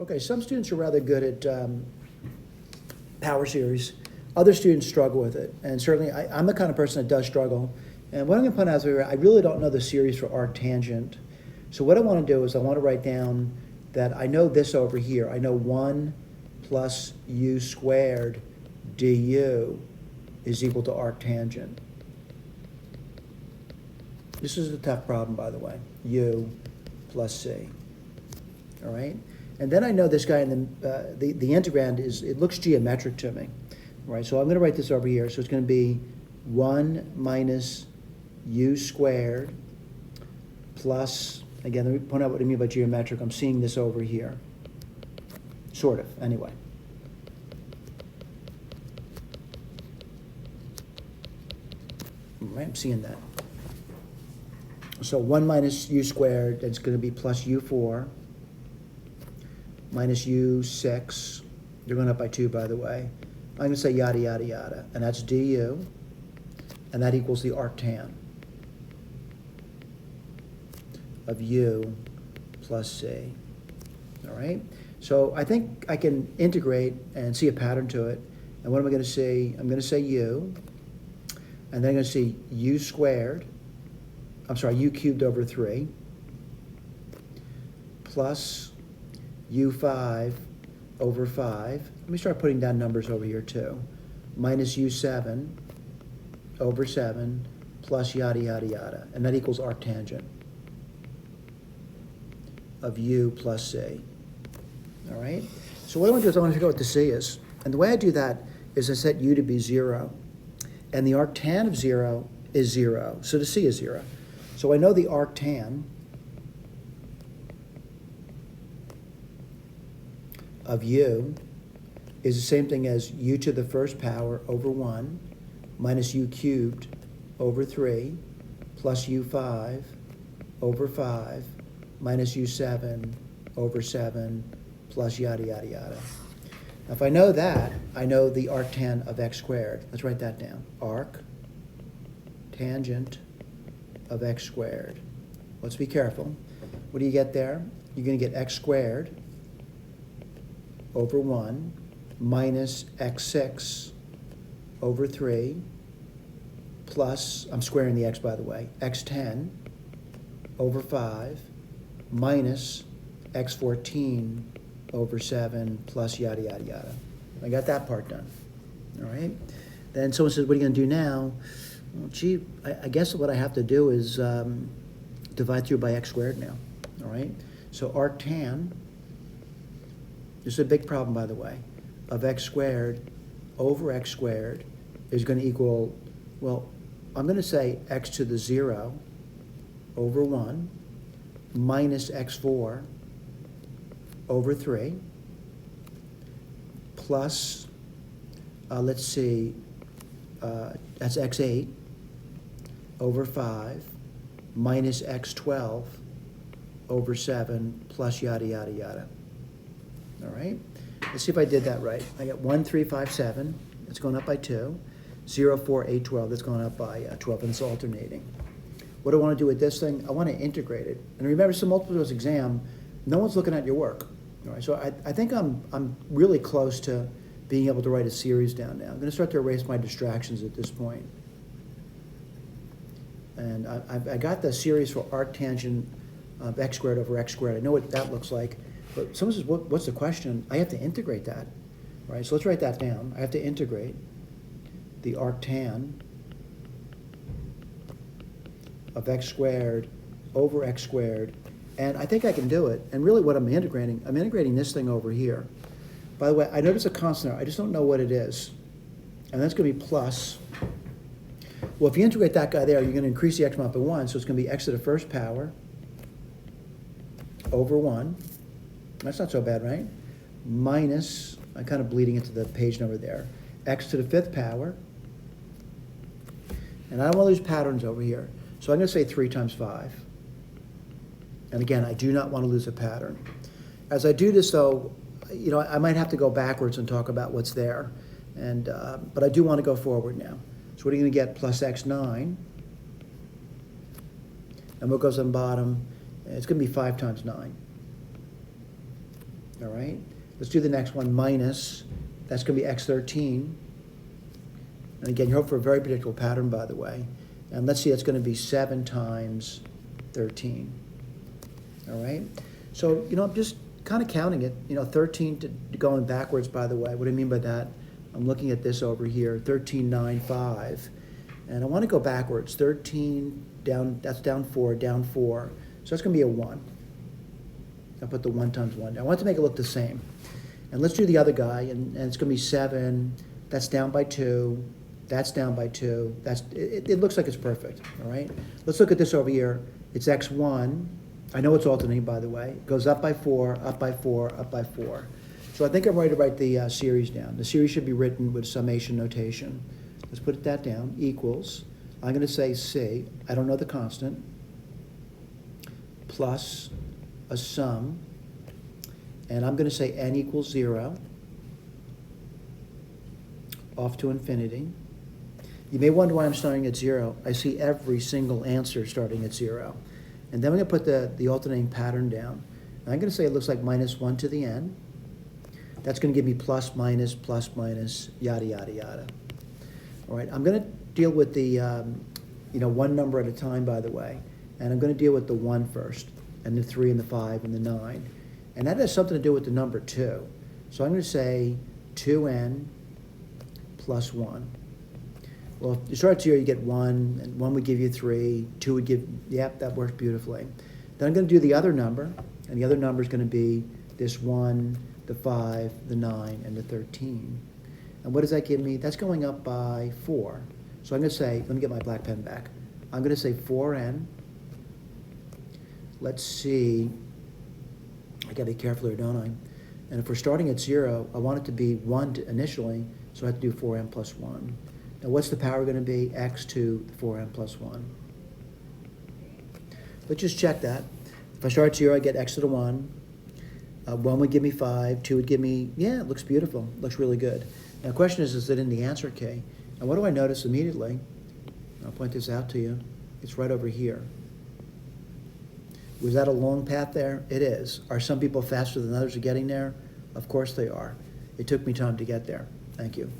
Okay, some students are rather good at power series. Other students struggle with it, and certainly I'm the kind of person that does struggle. And what I'm going to point out is I really don't know the series for arctangent. So what I want to do is I want to write down that I know this over here. I know 1 plus u squared du is equal to arctangent. This is a tough problem, by the way, u plus c. All right? And then I know this guy in the integrand it looks geometric to me. Right, so I'm going to write this over here. So it's going to be 1 minus u squared plus, again, let me point out what I mean by geometric. I'm seeing this over here. Sort of, anyway. All right, I'm seeing that. So 1 minus u squared, it's going to be plus u4 minus u6. They're going up by 2, by the way. I'm going to say yada, yada, yada. And that's du, and that equals the arctan of u plus c. All right? So I think I can integrate and see a pattern to it. And what am I going to see? I'm going to say u, and then I'm going to see u squared, u cubed over 3, plus u5 over 5. Let me start putting down numbers over here too. Minus u7 over 7 plus yada, yada, yada. And that equals arctangent of u plus c. All right? So what I want to do is I want to figure out what the c is. And the way I do that is I set u to be 0. And the arctan of 0 is 0. So the c is 0. So I know the arctan of u is the same thing as u to the first power over 1 minus u cubed over 3 plus u5 over 5 minus u7 over 7 plus yada, yada, yada. Now if I know that, I know the arctan of x squared. Let's write that down. Arc tangent of x squared. Let's be careful. What do you get there? You're going to get x squared over 1 minus x6 over 3 plus, I'm squaring the x by the way, x10 over 5 minus x14 over 7 plus yada, yada, yada. I got that part done. All right? Then someone says, what are you going to do now? Well, gee, I guess what I have to do is divide through by x squared now. All right? So arctan, this is a big problem, by the way, of x squared over x squared is going to equal, well, I'm going to say x to the 0 over 1 minus x4 over 3 plus, let's see, that's x8 over 5 minus x12 over 7 plus yada, yada, yada. All right? Let's see if I did that right. I got 1, 3, 5, 7. It's going up by 2. 0, 4, 8, 12. That's going up by 12, and it's alternating. What do I want to do with this thing? I want to integrate it. And remember, it's a multiple choice exam. No one's looking at your work. All right? So I think I'm really close to being able to write a series down now. I'm going to start to erase my distractions at this point. And I got the series for arctangent of x squared over x squared. I know what that looks like. But someone says, what's the question? I have to integrate that, right? So let's write that down. I have to integrate the arctan of x squared over x squared. And I think I can do it. And really what I'm integrating this thing over here. By the way, I notice a constant. I just don't know what it is. And that's going to be plus. Well, if you integrate that guy there, you're going to increase the exponent by 1. So it's going to be x to the first power over 1. That's not so bad, right? Minus, I'm kind of bleeding into the page number there, x to the 5th power. And I don't want to lose patterns over here. So I'm going to say 3 times 5. And again, I do not want to lose a pattern. As I do this, though, you know, I might have to go backwards and talk about what's there. And but I do want to go forward now. So what are you going to get? Plus x9. And what goes on the bottom? It's going to be 5 times 9. all right? Let's do the next one, minus, that's gonna be x13. And again, you hope for a very predictable pattern, by the way. And let's see, that's gonna be 7 times 13, all right? So, I'm just kind of counting it, 13 to going backwards, by the way. What do I mean by that? I'm looking at this over here, 13, 9, 5. And I want to go backwards, 13 down, that's down 4, down 4. So that's going to be a 1. I'll put the 1 times 1. I want to make it look the same. And let's do the other guy, and it's going to be 7. That's down by 2. That's down by 2. It looks like it's perfect, all right? Let's look at this over here. It's x1. I know it's alternating, by the way. It goes up by 4, up by 4, up by 4. So I think I'm ready to write the series down. The series should be written with summation notation. Let's put that down, equals. I'm going to say C, I don't know the constant, plus a sum, and I'm going to say n equals 0, off to infinity. You may wonder why I'm starting at 0. I see every single answer starting at 0. And then we're going to put the alternating pattern down. And I'm going to say it looks like minus 1 to the n. That's going to give me plus, minus, yada, yada, yada. All right, I'm going to deal with the, one number at a time, by the way. And I'm going to deal with the 1 first, and the 3, and the 5, and the 9. And that has something to do with the number 2. So I'm going to say 2n plus 1. Well, if you start at 0, you get 1, and 1 would give you 3, 2 would give, yep, that works beautifully. Then I'm going to do the other number, and the other number is going to be this 1, the 5, the 9, and the 13. And what does that give me? That's going up by 4. So I'm going to say, let me get my black pen back. I'm going to say 4n. Let's see. I got to be careful here, don't I? And if we're starting at 0, I want it to be 1 initially, so I have to do 4n plus 1. Now what's the power going to be? X to the 4n plus 1. Let's just check that. If I start at 0, I get x to the 1. 1 would give me 5, 2 would give me, yeah, it looks beautiful. Looks really good. Now the question is it in the answer key? And what do I notice immediately? I'll point this out to you. It's right over here. Was that a long path there? It is. Are some people faster than others at getting there? Of course they are. It took me time to get there. Thank you.